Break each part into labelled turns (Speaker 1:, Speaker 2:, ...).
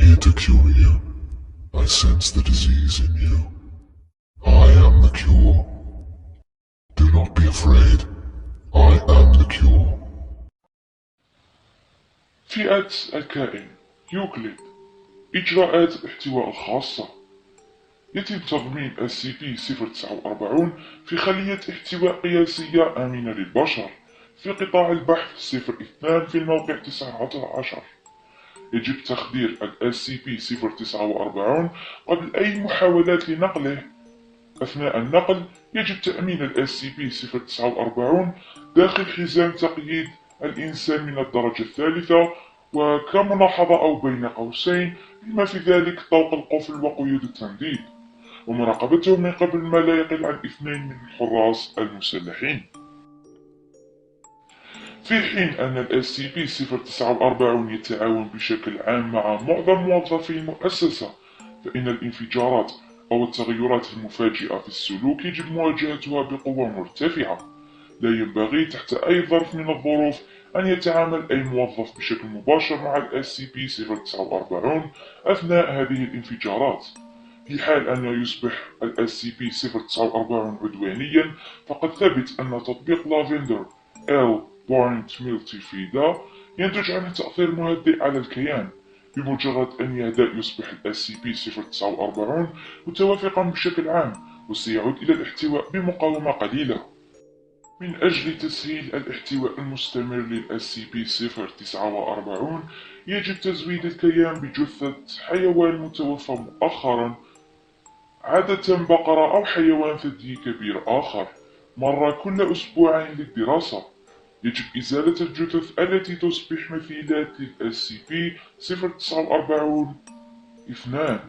Speaker 1: here to cure you. I sense the disease in you. I am the cure. Do not be afraid. I am the cure.
Speaker 2: فئة الكائن يوكليد. إجراءات الاحتواء الخاصة. يتم تضمين SCP-049 في خلية احتواء قياسية آمنة للبشر في قطاع البحث 02 في الموقع 19. يجب تخدير ال SCP-049 قبل أي محاولات لنقله. أثناء النقل يجب تأمين ال SCP-049 داخل حزام تقييد الإنسان من الدرجة الثالثة، وكملاحظة أو بين قوسين بما في ذلك طوق القفل وقيود التنظيف، ومراقبته من قبل ما لا يقل عن 2 من الحراس المسلحين. في حين أن ال SCP-049 يتعاون بشكل عام مع معظم موظفي المؤسسة، فإن الانفجارات أو التغيرات المفاجئة في السلوك يجب مواجهتها بقوة مرتفعة. لا ينبغي تحت أي ظرف من الظروف أن يتعامل أي موظف بشكل مباشر مع ال SCP-049 أثناء هذه الانفجارات. في حال أن يصبح ال SCP-049 عدوانيا، فقد ثبت أن تطبيق لافندر L.Multifida ينتج عنه تأثير مهدئ على الكيان. بمجرد أن يهدأ يصبح ال SCP-049 متوافقا بشكل عام، وسيعود إلى الاحتواء بمقاومة قليلة. من أجل تسهيل الاحتواء المستمر لل SCP-049 يجب تزويد الكيان بجثة حيوان متوفى مؤخرا، عادة بقرة أو حيوان ثدي كبير آخر، مرة كل أسبوعين للدراسة. يجب إزالة الجثث التي تصبح مثيلات لل SCP-049-2،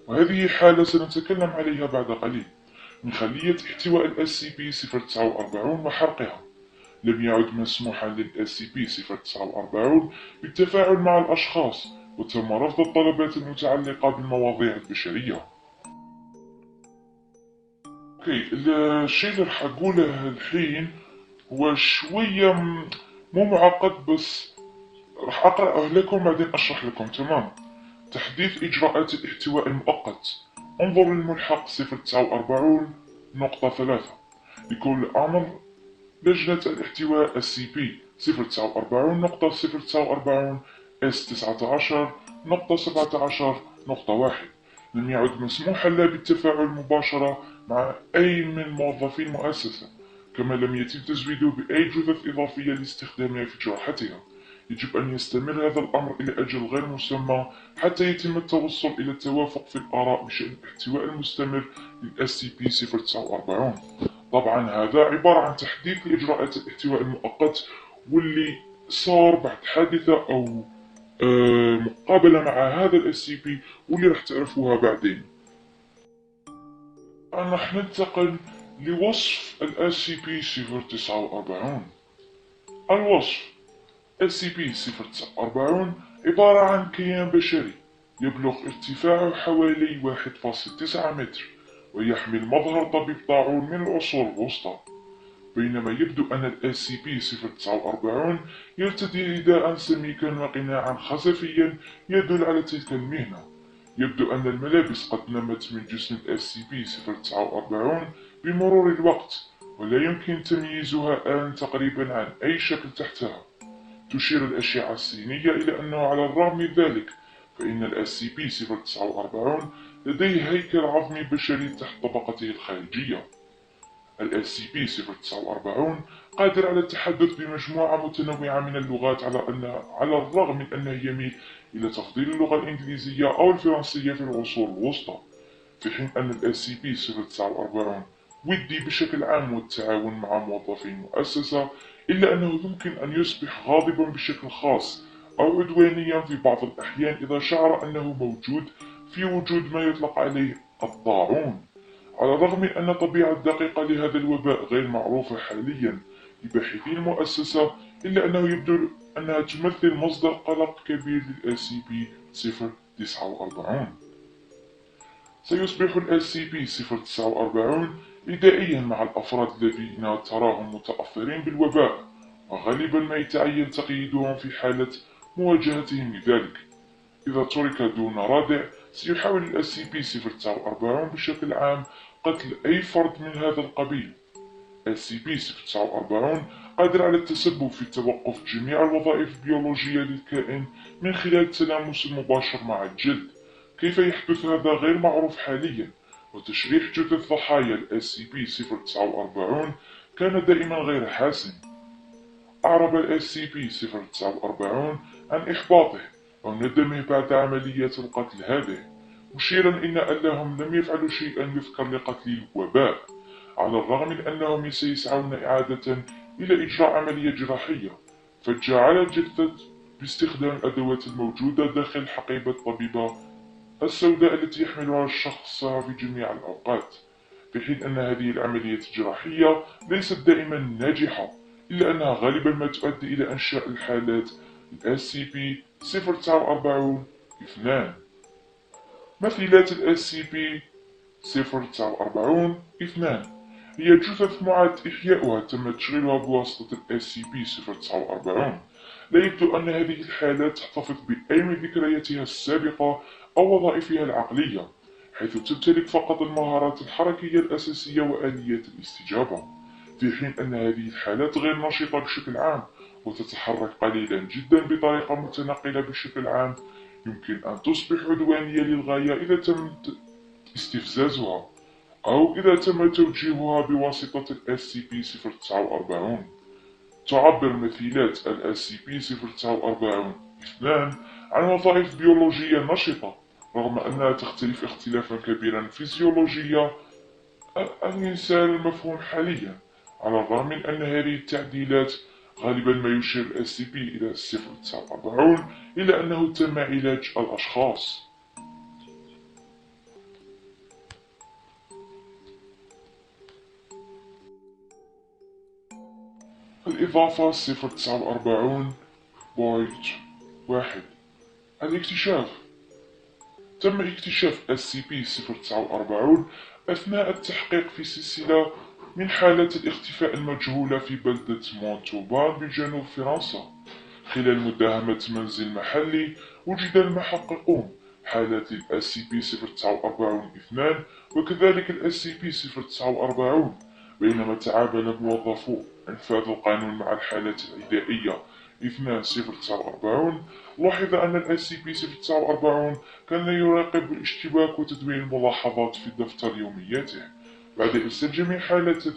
Speaker 2: وهذه حالة سنتكلم عليها بعد قليل، من خلية احتواء ال SCP-049 وحرقها. لم يعد مسموحا لل SCP-049 بالتفاعل مع الأشخاص، وتم رفض الطلبات المتعلقة بالمواضيع البشرية. الشيء اللي راح أقوله الحين هو شوية مو معقد، بس راح أقرأه لكم بعدين أشرح لكم. تمام. تحديث إجراءات الاحتواء المؤقت. انظر للملحق 049.3. لكل أمر لجنة الاحتواء SCP-049.S19.17.1. لم يعد مسموحا لا بالتفاعل مباشرة مع أي من موظفي المؤسسة، كما لم يتم تزويده بأي جثث إضافية لاستخدامها في جراحتها. يجب أن يستمر هذا الأمر إلى أجل غير مسمى حتى يتم التوصل إلى التوافق في الآراء بشأن الاحتواء المستمر لل SCP-049. طبعا هذا عبارة عن تحديث لإجراءات الاحتواء المؤقت، واللي صار بعد حادثة أو مقابلة مع هذا ال SCP، واللي راح تعرفوها بعدين. راح ننتقل لوصف ال SCP-049. الوصف: SCP-049 عبارة عن كيان بشري يبلغ ارتفاعه حوالي 1.9 متر، ويحمل مظهر طبيب طاعون من العصور الوسطى. بينما يبدو أن ال SCP-049 يرتدي رداء سميكا وقناعا خزفيا يدل على تلك المهنة. يبدو أن الملابس قد نمت من جسم ال SCP-049 بمرور الوقت، ولا يمكن تمييزها الآن تقريبا عن أي شكل تحتها. تشير الأشعة السينية إلى أنه على الرغم من ذلك، فإن ال SCP-049 لديه هيكل عظمي بشري تحت طبقته الخارجية. ال SCP-049 قادر على التحدث بمجموعة متنوعة من اللغات، على الرغم من أنه يميل إلى تفضيل اللغة الإنجليزية أو الفرنسية في العصور الوسطى. في حين أن ال SCP-049 ودي بشكل عام والتعاون مع موظفي المؤسسة، إلا أنه يمكن أن يصبح غاضبا بشكل خاص أو عدوانيا في بعض الأحيان إذا شعر أنه موجود في وجود ما يطلق عليه الطاعون. على الرغم من أن طبيعة دقيقة لهذا الوباء غير معروفة حاليا لباحثي المؤسسة، إلا أنه يبدو أنها تمثل مصدر قلق كبير لل SCP-049. سيصبح ال SCP-049 بدائيا مع الأفراد الذين تراهم متأثرين بالوباء، وغالبا ما يتعين تقييدهم في حالة مواجهتهم لذلك. إذا ترك دون ردع، سيحاول ال SCP-049 بشكل عام قتل أي فرد من هذا القبيل. SCP-049 قادر على التسبب في توقف جميع الوظائف البيولوجية للكائن من خلال التلامس المباشر مع الجلد. كيف يحدث هذا غير معروف حاليا، وتشريح جثث ضحايا ال SCP-049 كان دائما غير حاسم. أعرب ال SCP-049 عن إحباطه أو ندمه بعد عملية القتل هذه، مشيرا إن أنهم لم يفعلوا شيئا يذكر لقتل الوباء، على الرغم من أنهم سيسعون إعادة إلى إجراء عملية جراحية فجة على الجثة باستخدام الأدوات الموجودة داخل الحقيبة الطبيبة السوداء التي يحملها الشخص في جميع الأوقات، في حين أن هذه العملية الجراحية ليست دائما ناجحة، إلا أنها غالبا ما تؤدي إلى إنشاء الحالات SCP-049-2. مثيلات SCP-049-2 هي جثث معاد إحياؤها تم تشغيلها بواسطة SCP-049. لا يبدو أن هذه الحالات تحتفظ بأي من ذكرياتها السابقة أو وظائفها العقلية، حيث تمتلك فقط المهارات الحركية الأساسية وآليات الاستجابة، في حين أن هذه الحالات غير نشطة بشكل عام وتتحرك قليلا جدا بطريقة متنقلة بشكل عام. يمكن أن تصبح عدوانية للغاية إذا تم استفزازها أو إذا تم توجيهها بواسطة ال SCP-049. تعبر مثيلات ال SCP-049-2 عن وظائف بيولوجية نشطة، رغم أنها تختلف اختلافا كبيرا فيزيولوجيا الإنسان المفهوم حاليا، على الرغم من أن هذه التعديلات غالبا ما يشير ال SCP إلى 049 إلى أنه تم علاج الأشخاص. الإضافة 049.1. الاكتشاف. تم اكتشاف SCP-049 أثناء التحقيق في سلسلة من حالات الاختفاء المجهولة في بلدة مونتوبان بجنوب فرنسا. خلال مداهمة منزل محلي، وجد المحققون حالات ال SCP-049-2 وكذلك ال SCP-049. بينما تعامل موظفو إنفاذ القانون مع الحالات العدائية 2049، لاحظ أن ال SCP-049 كان يراقب الاشتباك وتدوين الملاحظات في دفتر يومياته. بعد إرسال جميع حالات 2049،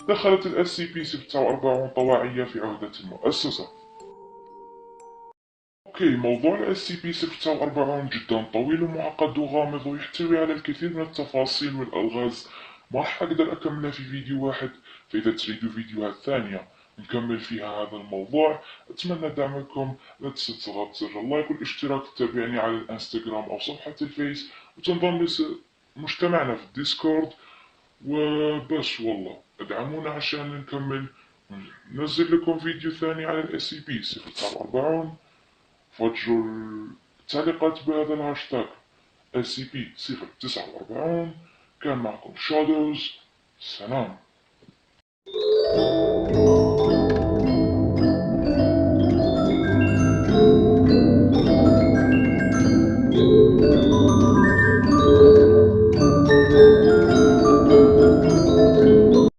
Speaker 2: دخلت ال SCP-049 طواعية في عهدة المؤسسة. موضوع ال SCP-049 جدا طويل ومعقد وغامض ويحتوي على الكثير من التفاصيل والألغاز، ما راح أقدر أكملها في فيديو واحد، فإذا تريدوا فيديوهات ثانية نكمل فيها هذا الموضوع أتمنى دعمكم. لا تنسى تضغط زر اللايك والاشتراك، تتابعني على الانستغرام أو صفحة الفيس، وتنضم لمجتمعنا في الديسكورد. وبس والله ادعمونا عشان نكمل ننزل لكم فيديو ثاني على ال SCP-049. فجروا التعليقات بهذا الهاشتاج SCP-049. كان معكم شادوز. سلام.